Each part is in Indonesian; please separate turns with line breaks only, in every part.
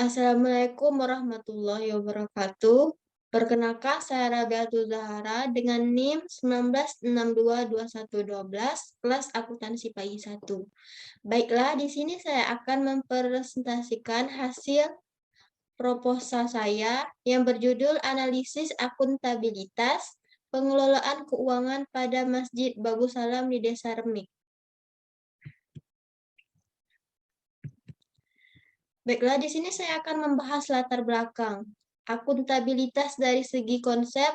Assalamualaikum warahmatullahi wabarakatuh. Perkenalkan, saya Rabiatul Zahara dengan NIM 19622112, kelas akuntansi PAI 1. Baiklah, di sini saya akan mempresentasikan hasil proposal saya yang berjudul Analisis Akuntabilitas Pengelolaan Keuangan pada Masjid Bagus Salam di Desa Remik. Baiklah, di sini saya akan membahas latar belakang akuntabilitas dari segi konsep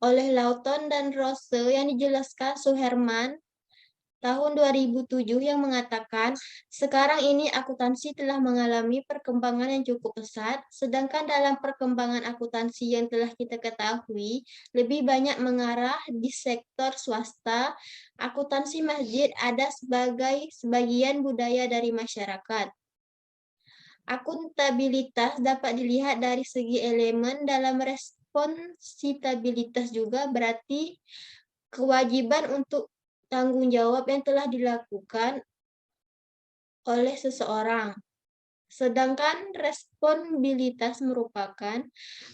oleh Lawton dan Rose yang dijelaskan Suherman tahun 2007 yang mengatakan, sekarang ini akuntansi telah mengalami perkembangan yang cukup pesat, sedangkan dalam perkembangan akuntansi yang telah kita ketahui, lebih banyak mengarah di sektor swasta. Akuntansi masjid ada sebagai sebagian budaya dari masyarakat. Akuntabilitas dapat dilihat dari segi elemen dalam responsibilitas juga, berarti kewajiban untuk tanggung jawab yang telah dilakukan oleh seseorang. Sedangkan responsibilitas merupakan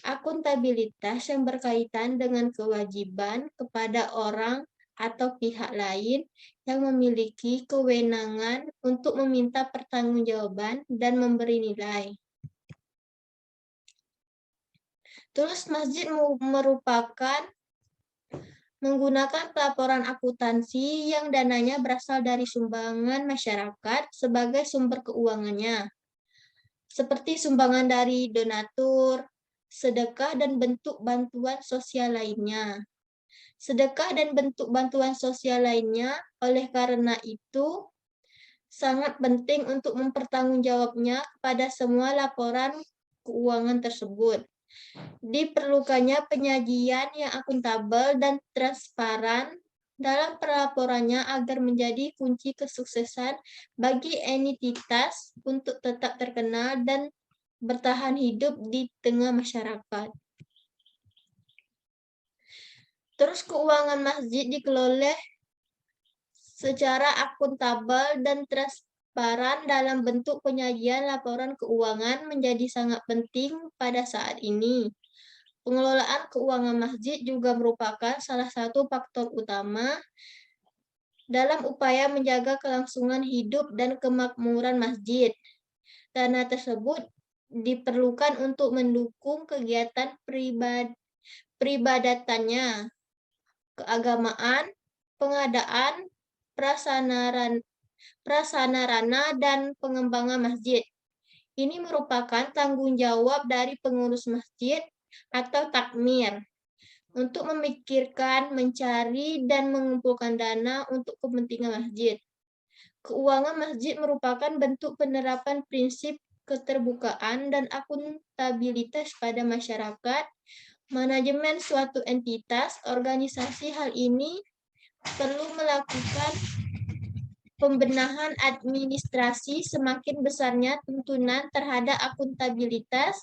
akuntabilitas yang berkaitan dengan kewajiban kepada orang atau pihak lain yang memiliki kewenangan untuk meminta pertanggungjawaban dan memberi nilai. Terus masjid merupakan menggunakan pelaporan akuntansi yang dananya berasal dari sumbangan masyarakat sebagai sumber keuangannya, seperti sumbangan dari donatur, sedekah, dan bentuk bantuan sosial lainnya. Sedekah dan bentuk bantuan sosial lainnya, oleh karena itu, sangat penting untuk mempertanggungjawabnya kepada semua laporan keuangan tersebut. Diperlukannya penyajian yang akuntabel dan transparan dalam pelaporannya agar menjadi kunci kesuksesan bagi entitas untuk tetap terkenal dan bertahan hidup di tengah masyarakat. Terus keuangan masjid dikelola secara akuntabel dan transparan dalam bentuk penyajian laporan keuangan menjadi sangat penting pada saat ini. Pengelolaan keuangan masjid juga merupakan salah satu faktor utama dalam upaya menjaga kelangsungan hidup dan kemakmuran masjid. Dana tersebut diperlukan untuk mendukung kegiatan peribadatannya, keagamaan, pengadaan, prasarana, dan pengembangan masjid. Ini merupakan tanggung jawab dari pengurus masjid atau takmir untuk memikirkan, mencari, dan mengumpulkan dana untuk kepentingan masjid. Keuangan masjid merupakan bentuk penerapan prinsip keterbukaan dan akuntabilitas pada masyarakat. Manajemen suatu entitas, organisasi hal ini perlu melakukan pembenahan administrasi. Semakin besarnya tuntunan terhadap akuntabilitas,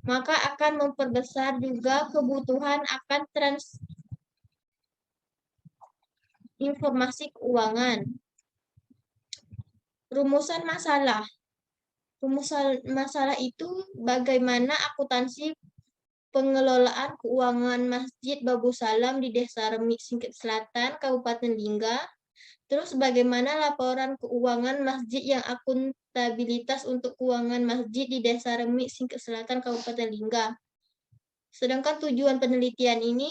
maka akan memperbesar juga kebutuhan akan informasi keuangan. Rumusan masalah. Rumusan masalah itu bagaimana akuntansi pengelolaan keuangan Masjid Bagus Salam di Desa Remik, Singkil Selatan, Kabupaten Lingga. Terus bagaimana laporan keuangan masjid yang akuntabilitas untuk keuangan masjid di Desa Remik, Singkil Selatan, Kabupaten Lingga. Sedangkan tujuan penelitian ini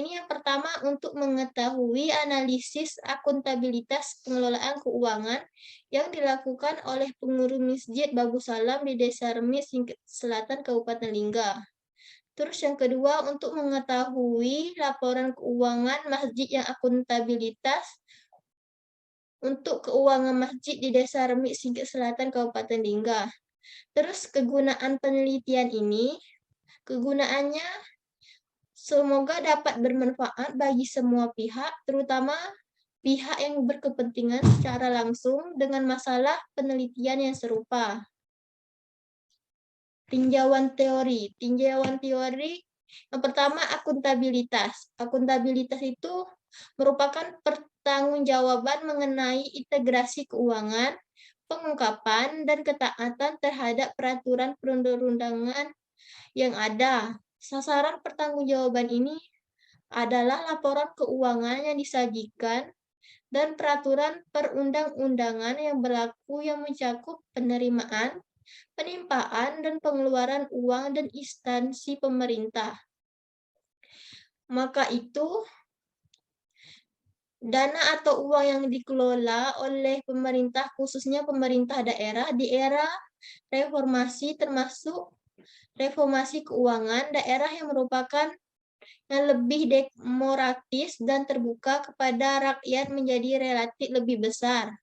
yang pertama untuk mengetahui analisis akuntabilitas pengelolaan keuangan yang dilakukan oleh pengurus Masjid Bagus Salam di Desa Remik, Singkil Selatan, Kabupaten Lingga. Terus yang kedua, untuk mengetahui laporan keuangan masjid yang akuntabilitas untuk keuangan masjid di Desa Remik, Singkil Selatan, Kabupaten Lingga. Terus kegunaan penelitian ini, kegunaannya semoga dapat bermanfaat bagi semua pihak, terutama pihak yang berkepentingan secara langsung dengan masalah penelitian yang serupa. Tinjauan teori. Yang pertama, akuntabilitas. Akuntabilitas itu merupakan pertanggungjawaban mengenai integrasi keuangan, pengungkapan, dan ketaatan terhadap peraturan perundang-undangan yang ada. Sasaran pertanggungjawaban ini adalah laporan keuangan yang disajikan dan peraturan perundang-undangan yang berlaku yang mencakup penerimaan, penimpaan, dan pengeluaran uang dan instansi pemerintah. Maka itu, dana atau uang yang dikelola oleh pemerintah, khususnya pemerintah daerah, di era reformasi termasuk reformasi keuangan daerah yang merupakan yang lebih demokratis dan terbuka kepada rakyat menjadi relatif lebih besar.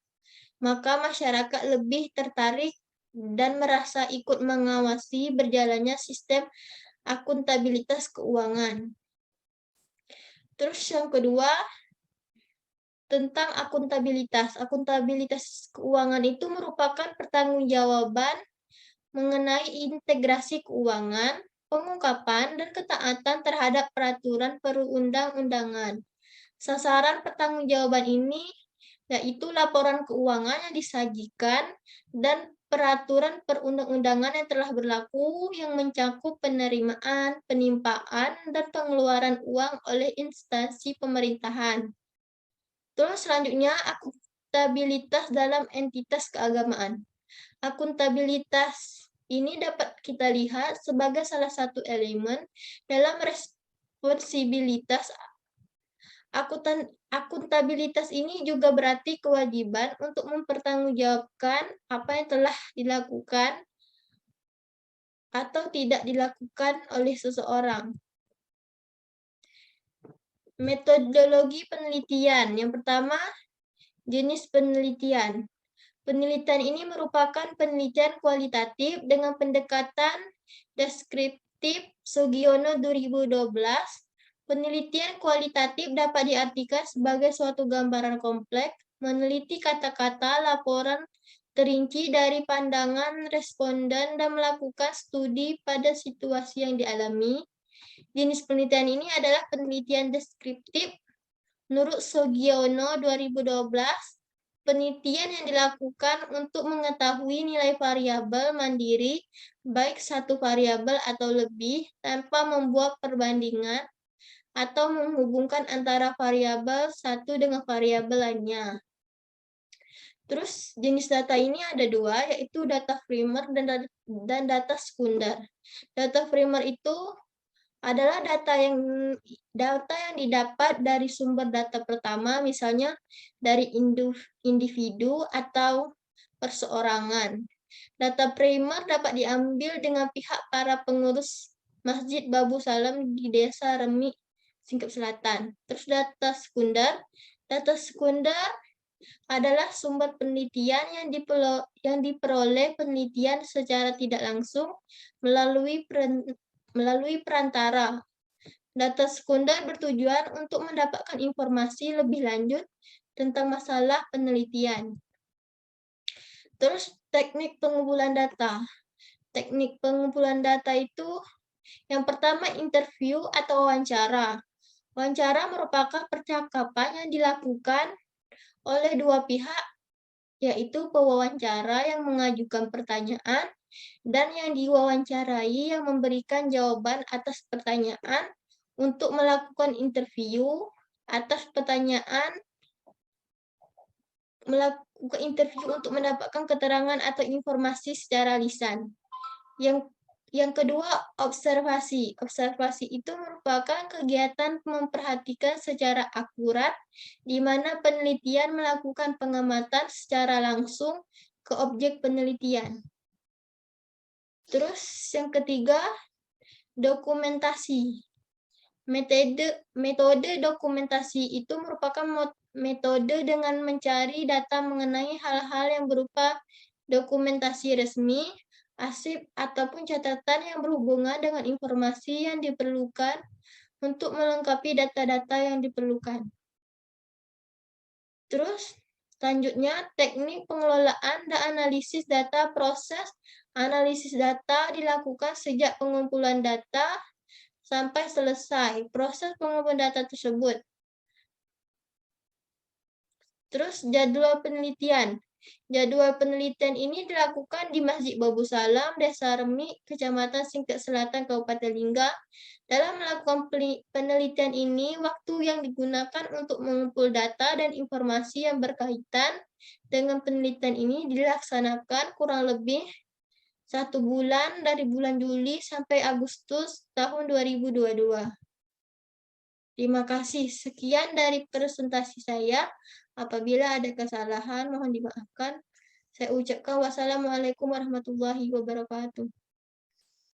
Maka masyarakat lebih tertarik dan merasa ikut mengawasi berjalannya sistem akuntabilitas keuangan. Terus yang kedua, tentang akuntabilitas. Akuntabilitas keuangan itu merupakan pertanggungjawaban mengenai integrasi keuangan, pengungkapan, dan ketaatan terhadap peraturan perundang-undangan. Sasaran pertanggungjawaban ini yaitu laporan keuangan yang disajikan dan peraturan perundang-undangan yang telah berlaku yang mencakup penerimaan, penimpaan, dan pengeluaran uang oleh instansi pemerintahan. Terus selanjutnya, akuntabilitas dalam entitas keagamaan. Akuntabilitas ini dapat kita lihat sebagai salah satu elemen dalam responsibilitas. Akuntabilitas ini juga berarti kewajiban untuk mempertanggungjawabkan apa yang telah dilakukan atau tidak dilakukan oleh seseorang. Metodologi penelitian. Yang pertama, jenis penelitian. Penelitian ini merupakan penelitian kualitatif dengan pendekatan deskriptif. Sugiono 2012. Penelitian kualitatif dapat diartikan sebagai suatu gambaran kompleks, meneliti kata-kata laporan terinci dari pandangan responden dan melakukan studi pada situasi yang dialami. Jenis penelitian ini adalah penelitian deskriptif. Menurut Sugiono 2012, penelitian yang dilakukan untuk mengetahui nilai variabel mandiri, baik satu variabel atau lebih, tanpa membuat perbandingan atau menghubungkan antara variabel satu dengan variabel lainnya. Terus jenis data ini ada dua, yaitu data primer dan data sekunder. Data primer itu adalah data yang didapat dari sumber data pertama, misalnya dari individu atau perseorangan. Data primer dapat diambil dengan pihak para pengurus Masjid Babu Salam di Desa Remik, Singkep Selatan. Terus data sekunder adalah sumber penelitian yang diperoleh penelitian secara tidak langsung melalui perantara. Data sekunder bertujuan untuk mendapatkan informasi lebih lanjut tentang masalah penelitian. Terus teknik pengumpulan data. Teknik pengumpulan data itu yang pertama interview atau wawancara. Wawancara merupakan percakapan yang dilakukan oleh dua pihak, yaitu pewawancara yang mengajukan pertanyaan dan yang diwawancarai yang memberikan jawaban atas pertanyaan. Untuk melakukan interview atas pertanyaan, melakukan interview untuk mendapatkan keterangan atau informasi secara lisan. Yang kedua, observasi. Observasi itu merupakan kegiatan memperhatikan secara akurat, di mana penelitian melakukan pengamatan secara langsung ke objek penelitian. Terus yang ketiga, dokumentasi. Metode dokumentasi itu merupakan metode dengan mencari data mengenai hal-hal yang berupa dokumentasi resmi, arsip, ataupun catatan yang berhubungan dengan informasi yang diperlukan untuk melengkapi data-data yang diperlukan. Terus, selanjutnya, teknik pengelolaan dan analisis data. Proses analisis data dilakukan sejak pengumpulan data sampai selesai proses pengumpulan data tersebut. Terus jadwal penelitian. Jadwal penelitian ini dilakukan di Masjid Babu Salam, Desa Remik, Kecamatan Singkek Selatan, Kabupaten Lingga. Dalam melakukan penelitian ini, waktu yang digunakan untuk mengumpul data dan informasi yang berkaitan dengan penelitian ini dilaksanakan kurang lebih 1 bulan dari bulan Juli sampai Agustus tahun 2022. Terima kasih. Sekian dari presentasi saya. Apabila ada kesalahan, mohon dimaafkan. Saya ucapkan wassalamualaikum warahmatullahi wabarakatuh.